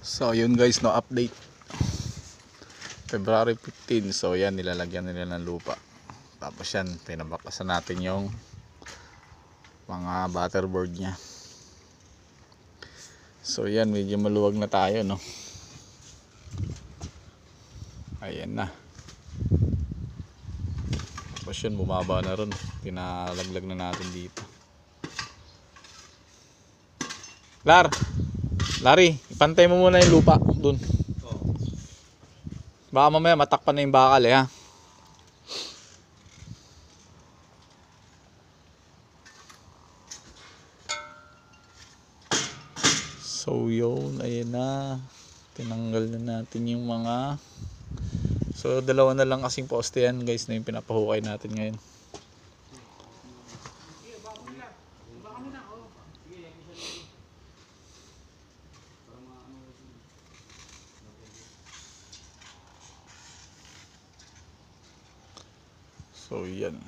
So yun guys, no update. February 15. So yan, nilalagyan nila ng lupa. Tapos yan, pinabakasan natin yung mga butterboard nya. So yan, medyo maluwag na tayo, no. Ayan na. Tapos yun, bumaba na ron. Pinalaglag na natin dito. Larry, ipantay mo muna yung lupa dun. Baka mamaya matakpan na yung bakal ha. So yun, ayan na. Tinanggal na natin yung mga. So dalawa na lang kasing poste yan guys na yung pinapahukay natin ngayon. So yan.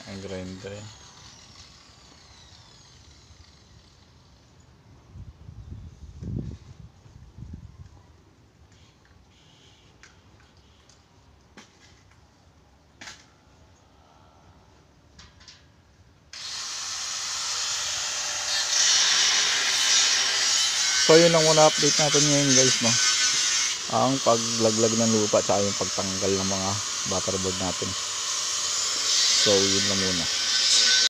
Ang grinder yan. So yun ang muna update natin ngayon guys, no. Ang paglaglag ng lupa at yung pagtanggal ng mga butterboard natin. So yun lang muna.